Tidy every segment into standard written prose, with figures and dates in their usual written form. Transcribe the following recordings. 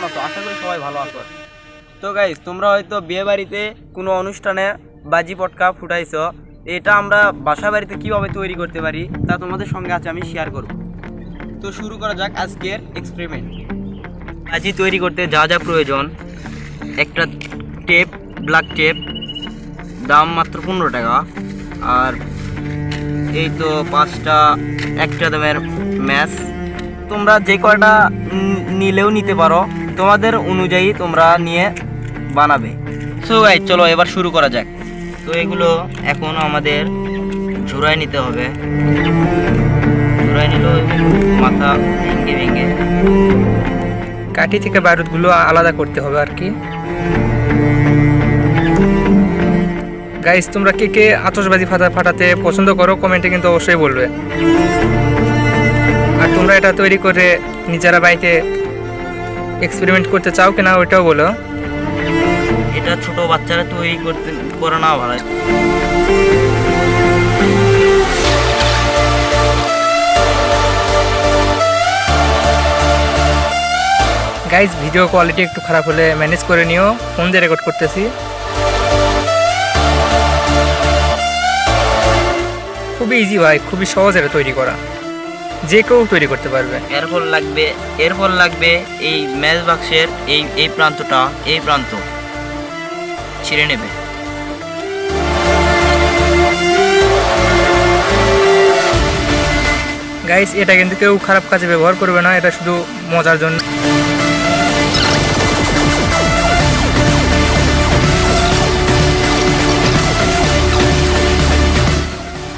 কেমন আছো? আশা করি সবাই ভালো আছো। তো গাইস, তোমরা হয়তো বিয়ে বাড়িতে কোনো অনুষ্ঠানে বাজি পটকা ফুটাইছো। এটা আমরা বাসা বাড়িতে কীভাবে তৈরি করতে পারি তা তোমাদের সঙ্গে আজ আমি শেয়ার করব। তো শুরু করা যাক আজকের এক্সপেরিমেন্ট। বাজি তৈরি করতে যা যা প্রয়োজন: একটা টেপ, ব্ল্যাক টেপ, দাম মাত্র 15 টাকা। আর এই তো 5টা একটা দামের ম্যাচ। তোমরা যে কয়টা নিলেও নিতে পারো, তোমাদের অনুযায়ী তোমরা নিয়ে বানাবে। সো গাইস, চলো এবার শুরু করা যাক। তো এগুলো এখন আমাদের ঝুরাই নিতে হবে। ঝুরাই নিলেও মাথা ভেঙে ভেঙে কাঠি থেকে বারুদগুলো আলাদা করতে হবে আর কি। গাইস, তোমরা কে কে আতশবাজি ফাটাতে পছন্দ করো কমেন্টে কিন্তু অবশ্যই বলবে। আর তোমরা এটা তৈরি করে নিজেরা বাড়িতে এক্সপেরিমেন্ট করতে চাও কিনা ওইটাও বলো। এটা ছোট বাচ্চারা তৈরি করে না ভালো। গাইস, ভিডিও কোয়ালিটি একটু খারাপ হলে ম্যানেজ করে নিও, ফোন দিয়ে রেকর্ড করতেছি। খুবই ইজি ভাই, খুবই সহজ এটা তৈরি করা, যে কেউ তৈরি করতে পারবে। এরপর লাগবে এই ম্যাচ বাক্সের এই প্রান্তটা, এই প্রান্ত ছিঁড়ে নেবে। গাইস, এটা কিন্তু কেউ খারাপ কাজে ব্যবহার করবে না, এটা শুধু মজার জন্য।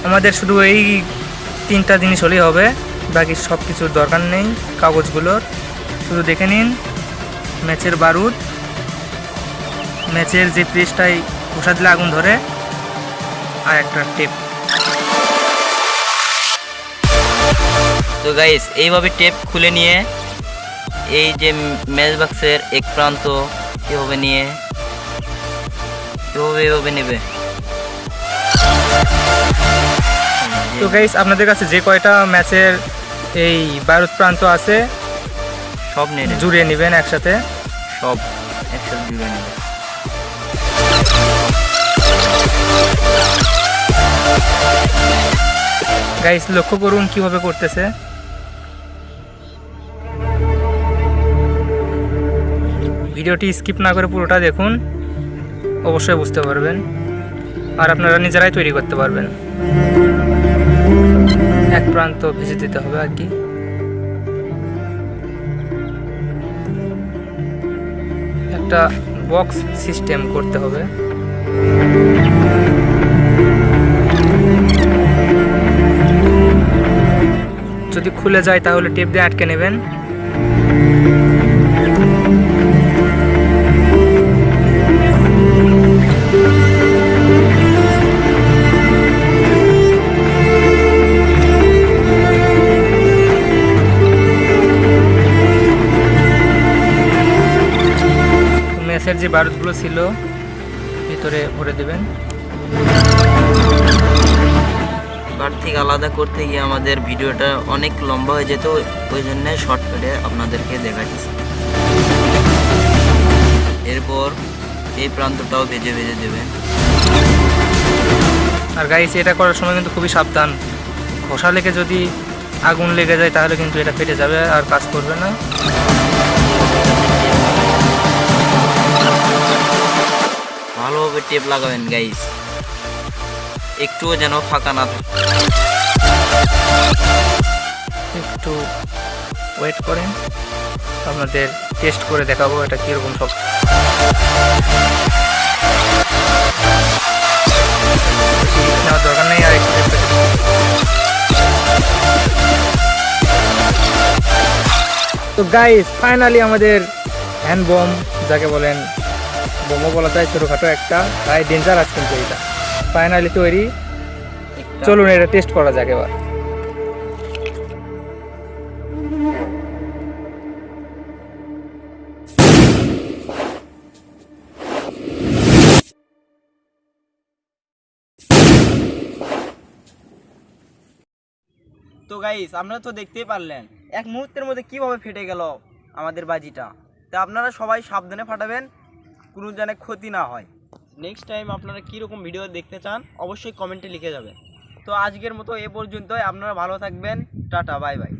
আমাদের শুধু এই 3টা জিনিস হলেই হবে, বাকি সব কিছুর দরকার নেই কাগজগুলোর। শুধু দেখে নিন, ম্যাচের বারুদ, ম্যাচের যে প্রেসটাই ঘষা দিলে আগুন ধরে, আর একটা টেপ। তো গাইস, এইভাবে টেপ খুলে নিয়ে এই যে ম্যাচ বাক্সের এক প্রান্ত এভাবে নিয়ে এভাবে নেবে। তো গাইস, আপনাদের কাছে যে কয়টা ম্যাচের এই বারুদ প্রান্ত আছে সব জুড়ে নেবেন একসাথে, সব একসাথে জুড়ে নেবে। গাইস, লক্ষ্য করুন কিভাবে করতেছে। ভিডিওটি স্কিপ না করে পুরোটা দেখুন, অবশ্যই বুঝতে পারবেন আর আপনারা নিজেরাই তৈরি করতে পারবেন। এক প্রান্ত ভেজে দিতে হবে আর কি। একটা বক্স সিস্টেম করতে হবে। যদি খুলে যায় তাহলে টেপ দিয়ে আটকে নেবেন। ম্যাচের যে বারুদগুলো ছিল ভিতরে ভরে দেবেন। কাঠ থেকে আলাদা করতে গিয়ে আমাদের ভিডিওটা অনেক লম্বা হয়ে যেত, ওই জন্য শর্টকাটে আপনাদেরকে দেখাচ্ছি। এরপর এই প্রান্তটাও ভেজে দেবেন। আর গাইস, এটা করার সময় কিন্তু খুবই সাবধান, ঘষা লেগে যদি আগুন লেগে যায় তাহলে কিন্তু এটা ফেটে যাবে আর কাজ করবে না। ভালোভাবে টেপ লাগাবেন গাইস, একটুও যেন ফাঁকা না থাকে। একটু ওয়েট করেন, আপনাদের টেস্ট করে দেখাবো এটা কীরকম সব। নেওয়ার দরকার নেই, আর একটু তো গাইস, ফাইনালি আমাদের হ্যান্ড বম, যাকে বলেন বোমও বলা যায়, ছোটোখাটো একটা, তাই ডেঞ্জারাস কিন্তু এটা ফাইনালি তৈরি। চলুন এটা টেস্ট করা যাক এবার। তো গাইস, আপনারা তো দেখতেই পারলেন এক মুহূর্তের মধ্যে কিভাবে ফেটে গেল আমাদের বাজিটা। তা আপনারা সবাই সাবধানে ফাটাবেন, কোনো যেন ক্ষতি না হয়। নেক্সট টাইম আপনারা কীরকম ভিডিও দেখতে চান অবশ্যই কমেন্টে লিখে যাবেন। তো আজকের মতো এ পর্যন্তই, আপনারা ভালো থাকবেন, টাটা, বাই বাই।